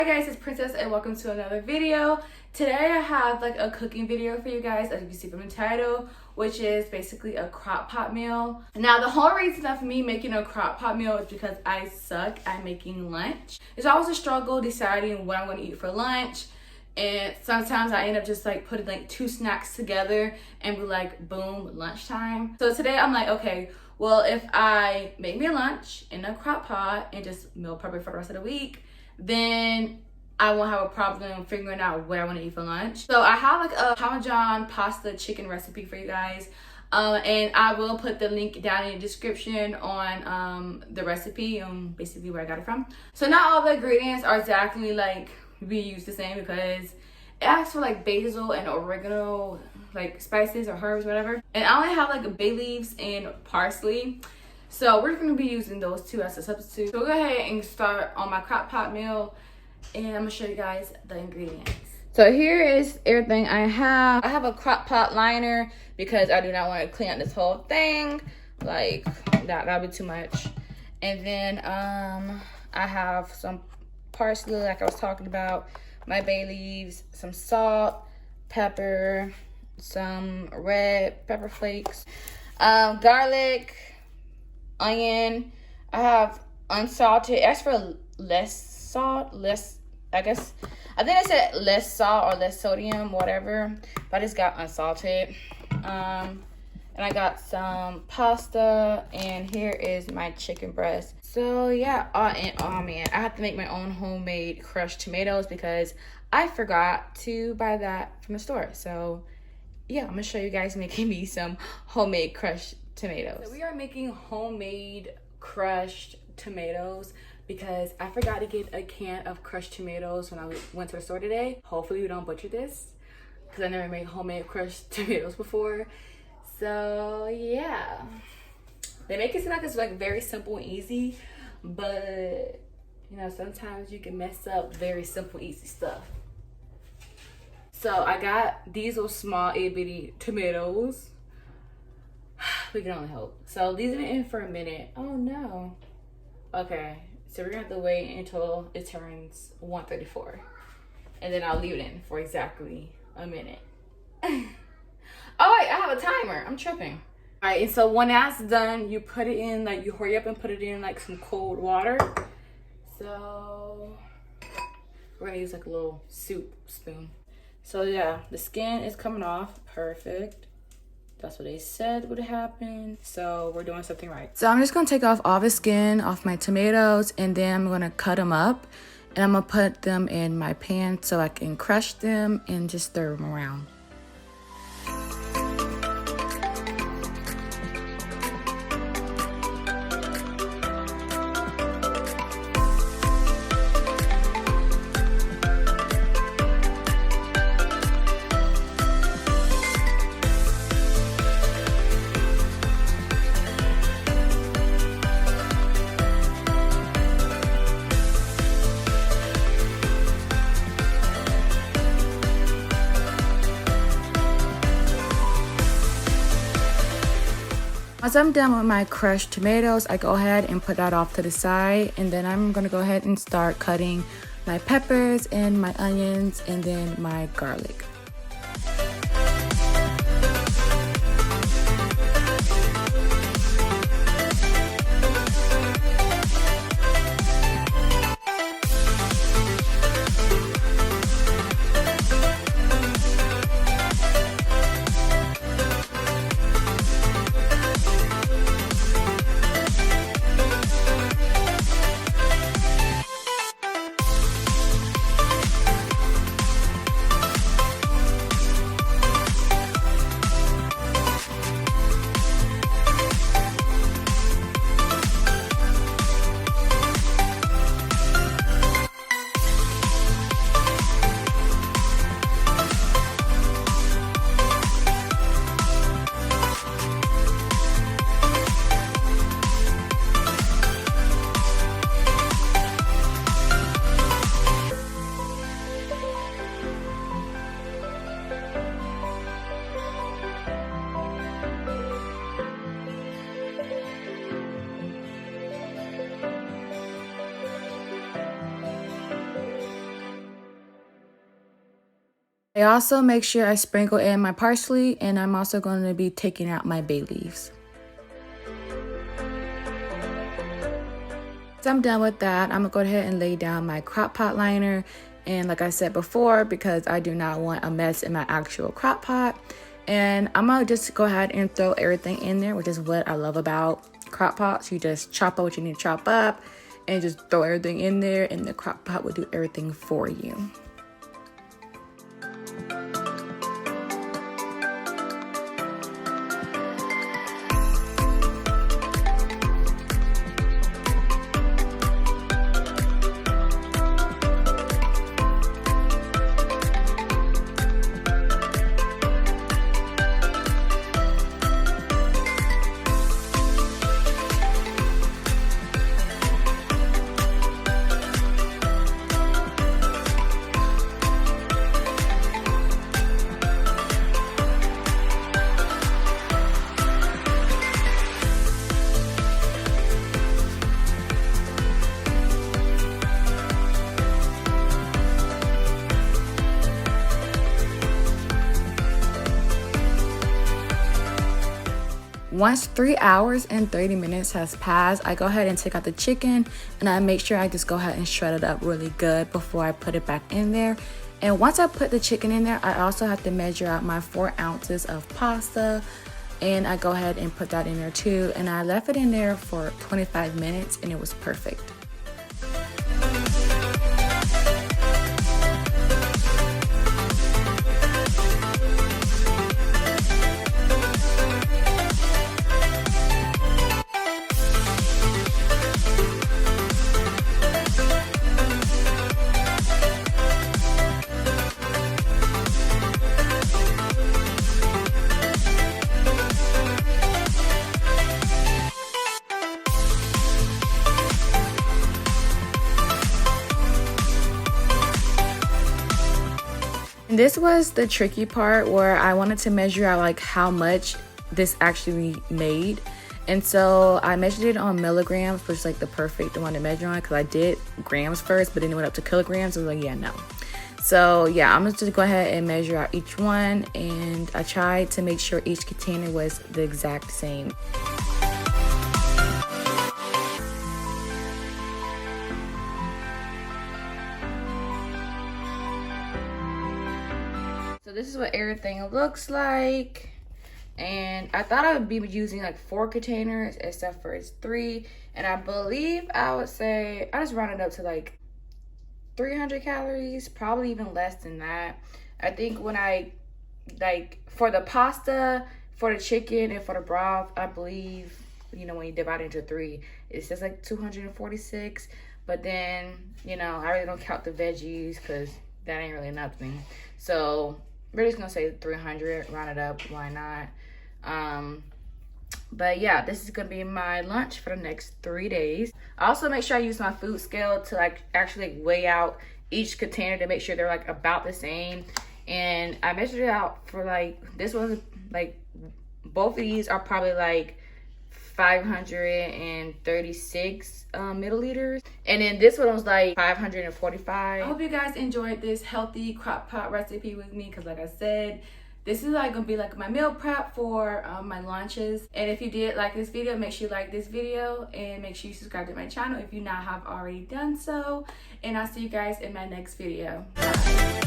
Hi guys, it's Princess and welcome to another video. Today I have like a cooking video for you guys, as you can see from the title, which is basically a crock pot meal. Now the whole reason of me making a crock pot meal is because I suck at making lunch. It's always a struggle deciding what I'm going to eat for lunch, and sometimes I end up just like putting like two snacks together and be like, boom, lunchtime. So today I'm like, okay, well, if I make me a lunch in a crock pot and just meal prep it for the rest of the week, then I won't have a problem figuring out what I want to eat for lunch. So I have like a Parmesan pasta chicken recipe for you guys. And I will put the link down in the description on the recipe and basically where I got it from. So not all the ingredients are exactly like reused the same because it asks for like basil and oregano, like spices or herbs, whatever. And I only have like bay leaves and parsley. So we're gonna be using those two as a substitute. So we'll go ahead and start on my crock pot meal, and I'm gonna show you guys the ingredients. So here is everything I have. I have a crock pot liner because I do not want to clean up this whole thing. Like that'll be too much. And then I have some parsley, like I was talking about, my bay leaves, some salt, pepper, some red pepper flakes, garlic, onion. I have unsalted. Ask for less salt, I think I said less salt or less sodium, whatever, but I just got unsalted. And I got some pasta, and here is my chicken breast. So yeah, oh man, I have to make my own homemade crushed tomatoes because I forgot to buy that from the store. So yeah, I'm gonna show you guys making me some homemade crushed tomatoes. So we are making homemade crushed tomatoes because I forgot to get a can of crushed tomatoes when I went to the store today. Hopefully we don't butcher this because I never made homemade crushed tomatoes before. So yeah, they make it seem like it's like very simple and easy, but you know, sometimes you can mess up very simple, easy stuff. So I got these little small itty bitty tomatoes. We can only hope. So these have been in for a minute. Oh no. Okay, so we're gonna have to wait until it turns 1:34, and then I'll leave it in for exactly a minute. Oh wait, I have a timer. I'm tripping. All right, and so when that's done, you put it in, like you hurry up and put it in like some cold water. So we're gonna use like a little soup spoon. So yeah, the skin is coming off. Perfect. That's what they said would happen. So we're doing something right. So I'm just gonna take off all the skin off my tomatoes, and then I'm gonna cut them up, and I'm gonna put them in my pan so I can crush them and just stir them around. Once I'm done with my crushed tomatoes, I go ahead and put that off to the side, and then I'm gonna go ahead and start cutting my peppers and my onions and then my garlic. I also make sure I sprinkle in my parsley, and I'm also going to be taking out my bay leaves. So I'm done with that. I'm gonna go ahead and lay down my crock pot liner. And like I said before, because I do not want a mess in my actual crock pot, and I'm gonna just go ahead and throw everything in there, which is what I love about crock pots. You just chop up what you need to chop up and just throw everything in there, and the crock pot will do everything for you. Once 3 hours and 30 minutes has passed, I go ahead and take out the chicken, and I make sure I just go ahead and shred it up really good before I put it back in there. And once I put the chicken in there, I also have to measure out my 4 ounces of pasta, and I go ahead and put that in there too. And I left it in there for 25 minutes, and it was perfect. And this was the tricky part where I wanted to measure out like how much this actually made. And so I measured it on milligrams, which is like the perfect one to measure on, because I did grams first, but then it went up to kilograms. I was like, yeah, no. So yeah, I'm just go ahead and measure out each one, and I tried to make sure each container was the exact same. So this is what everything looks like. And I thought I would be using like 4 containers, except for it's 3. And I believe I would say, I just rounded up to like 300 calories, probably even less than that. I think when I, like for the pasta, for the chicken, and for the broth, I believe, you know, when you divide it into 3, it says like 246. But then, you know, I really don't count the veggies because that ain't really nothing. So we're just gonna say 300, round it up, why not? But yeah, this is gonna be my lunch for the next 3 days. I also make sure I use my food scale to like actually weigh out each container to make sure they're like about the same. And I measured it out for like, this was like, both of these are probably like 536 milliliters, and then this one was like 545. I hope you guys enjoyed this healthy crock pot recipe with me, because like I said, this is like gonna be like my meal prep for my lunches. And if you did like this video, make sure you like this video and make sure you subscribe to my channel if you not have already done so. And I'll see you guys in my next video. Bye.